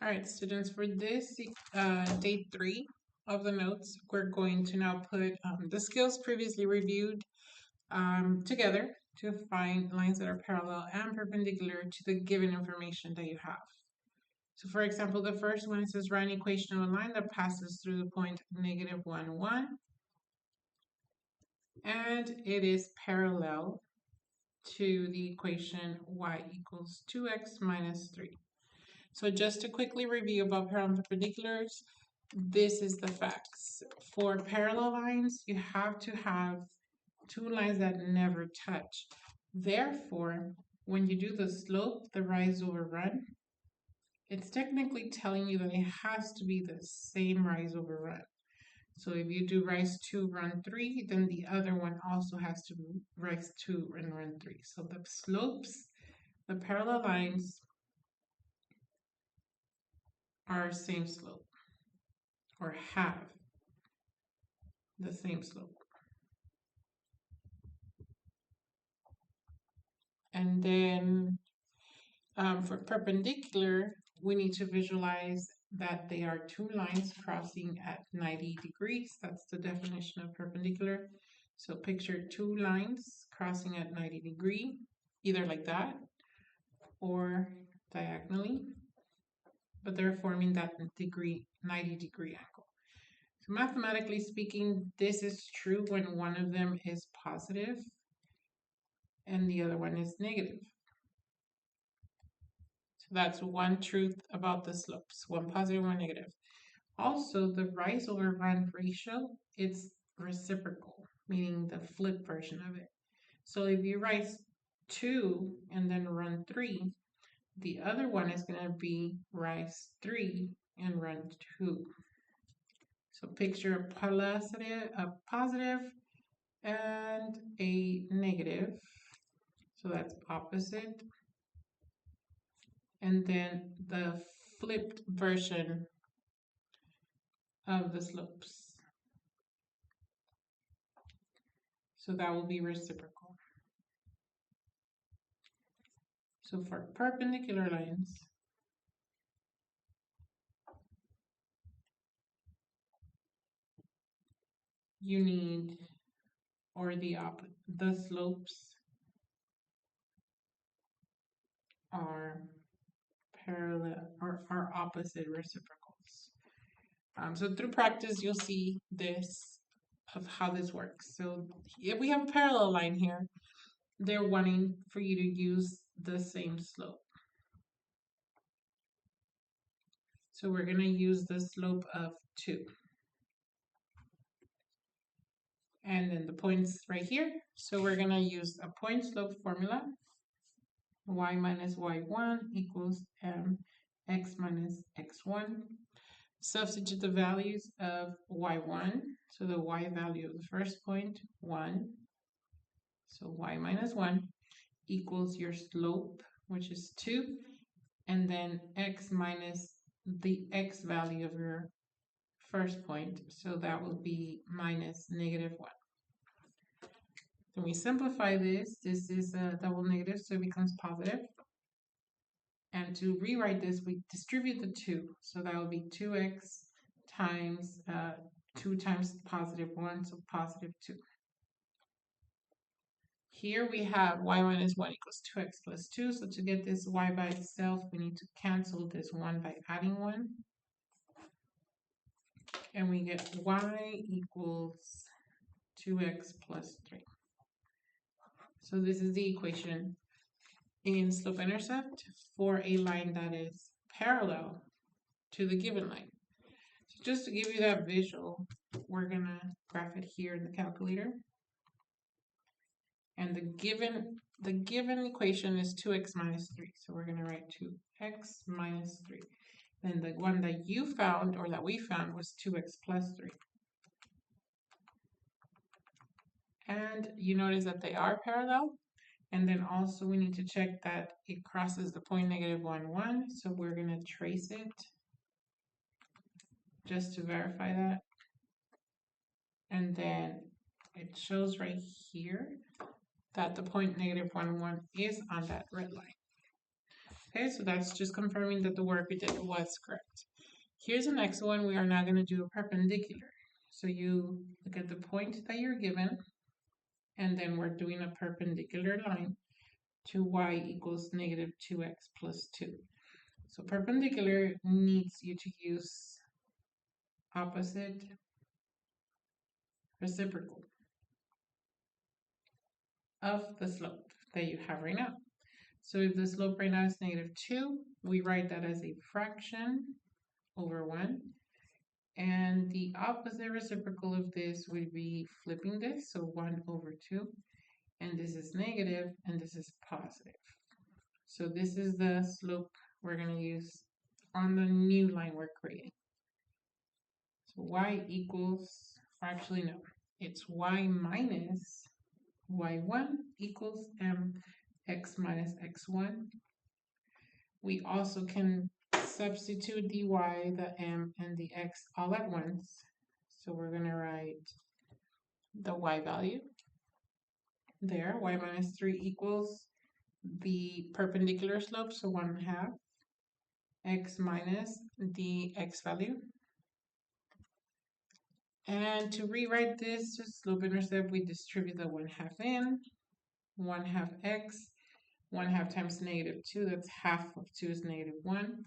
All right, students, for this day 3 of the notes, we're going to now put the skills previously reviewed together to find lines that are parallel and perpendicular to the given information that you have. So for example, the first one says write an equation of a line that passes through the point -1, 1, and it is parallel to the equation y equals 2x minus 3. So just to quickly review about parallel and perpendiculars, this is the facts. For parallel lines, you have to have two lines that never touch. Therefore, when you do the slope, the rise over run, it's technically telling you that it has to be the same rise over run. So if you do rise 2, run 3, then the other one also has to rise 2 and run 3. So the slopes, the parallel lines are same slope or have the same slope. And then for perpendicular, we need to visualize that they are two lines crossing at 90 degrees. That's the definition of perpendicular. So picture two lines crossing at 90 degree, either like that or diagonally, but they're forming that 90 degree angle. So mathematically speaking, this is true when one of them is positive and the other one is negative. So that's one truth about the slopes, one positive, one negative. Also, the rise over run ratio, it's reciprocal, meaning the flip version of it. So if you rise 2 and then run 3, the other one is going to be rise 3 and run 2. So picture a positive and a negative. So that's opposite. And then the flipped version of the slopes. So that will be reciprocal. So for perpendicular lines, you need, or the slopes are parallel or are opposite reciprocals. So through practice, you'll see this of how this works. So if we have a parallel line here, they're wanting for you to use the same slope. So we're going to use the slope of 2. And then the points right here. So we're going to use a point slope formula. Y minus y1 equals x minus x1. Substitute the values of y1. So the y value of the first point, 1. So y minus 1 equals your slope, which is 2. And then x minus the x value of your first point. So that will be minus -1. When we simplify this, this is a double negative, so it becomes positive. And to rewrite this, we distribute the 2. So that will be 2x times 2 times +1, so +2. Here we have y minus 1 equals 2x plus 2. So to get this y by itself, we need to cancel this 1 by adding 1. And we get y equals 2x plus 3. So this is the equation in slope-intercept for a line that is parallel to the given line. So just to give you that visual, we're going to graph it here in the calculator. And the given equation is 2x minus 3. So we're going to write 2x minus 3. Then the one that you found, or that we found, was 2x plus 3. And you notice that they are parallel. And then also we need to check that it crosses the point -1, 1. So we're going to trace it just to verify that. And then it shows right here that the point -1, 1 is on that red line. Okay, so that's just confirming that the work we did was correct. Here's the next one. We are now going to do a perpendicular. So you look at the point that you're given, and then we're doing a perpendicular line to y equals negative 2x plus 2. So perpendicular needs you to use opposite reciprocal of the slope that you have right now. So if the slope right now is negative 2, we write that as a fraction over 1. And the opposite reciprocal of this would be flipping this, so 1 over 2. And this is negative, and this is positive. So this is the slope we're going to use on the new line we're creating. So y equals, or actually no, it's y minus y1 equals mx minus x1. We also can substitute the y, the m, and the x all at once. So we're going to write the y value there. Y minus 3 equals the perpendicular slope, so 1/2, x minus the x value. And to rewrite this to slope-intercept, we distribute the 1/2 in, 1/2 x, 1/2 times negative 2, that's half of 2 is negative 1.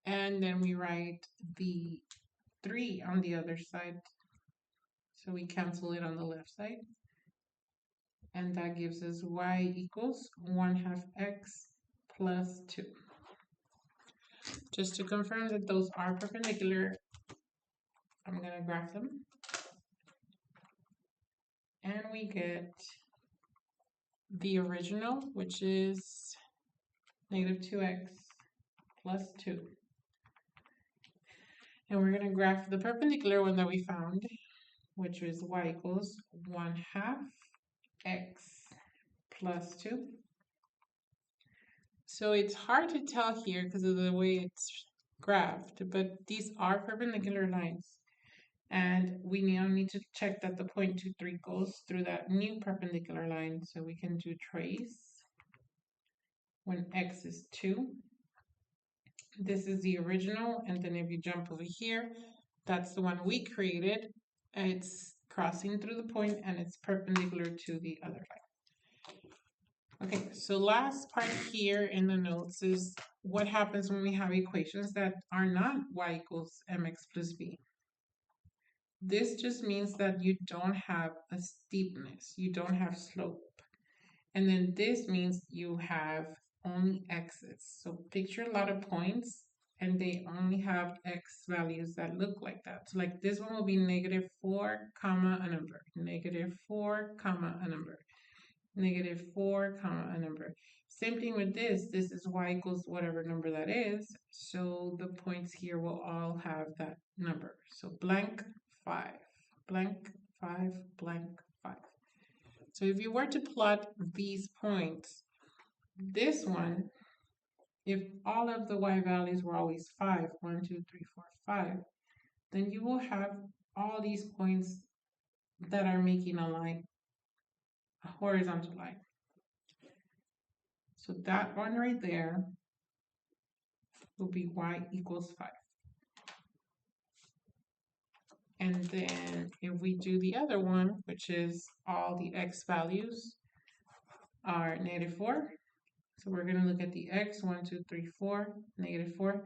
And then we write the 3 on the other side. So we cancel it on the left side. And that gives us y equals 1/2 x plus 2. Just to confirm that those are perpendicular, I'm going to graph them. And we get the original, which is negative 2x plus 2. And we're going to graph the perpendicular one that we found, which is y equals 1/2 x plus 2. So it's hard to tell here because of the way it's graphed, but these are perpendicular lines. And we now need to check that the point 2, 3 goes through that new perpendicular line. So we can do trace when x is 2. This is the original, and then if you jump over here, that's the one we created. It's crossing through the point and it's perpendicular to the other line. Okay, so last part here in the notes is what happens when we have equations that are not y equals mx plus b. This just means that you don't have a steepness, you don't have slope. And then this means you have only x's. So picture a lot of points and they only have x values that look like that. So like this one will be negative 4 comma a number, negative 4 comma a number, negative 4 comma a number. Same thing with this. This is y equals whatever number that is. So the points here will all have that number. So blank 5, blank 5, blank 5. So if you were to plot these points, this one, if all of the y values were always 5, 1, 2, 3, 4, 5, then you will have all these points that are making a line, a horizontal line. So that one right there will be y equals 5. And then if we do the other one, which is all the x values are negative 4. So we're going to look at the x, 1, 2, 3, 4, negative 4.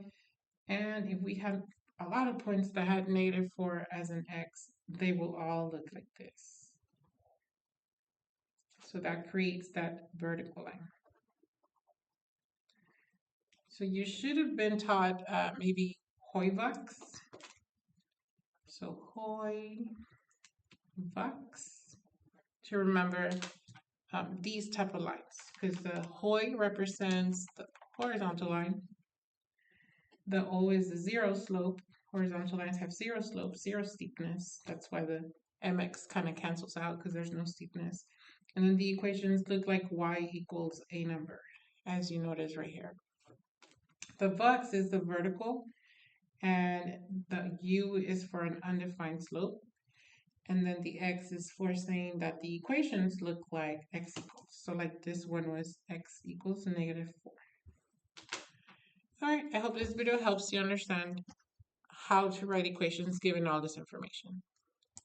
And if we have a lot of points that had negative 4 as an x, they will all look like this. So that creates that vertical line. So you should have been taught maybe Hooy-Vaux. So Hooy-Vaux to remember these type of lines, because the Hooy represents the horizontal line. The O is the zero slope. Horizontal lines have zero slope, zero steepness. That's why the mx kind of cancels out because there's no steepness. And then the equations look like y equals a number, as you notice right here. The Vaux is the vertical, and the U is for an undefined slope. And then the x is for saying that the equations look like x equals. So like this one was x equals -4. All right, I hope this video helps you understand how to write equations given all this information.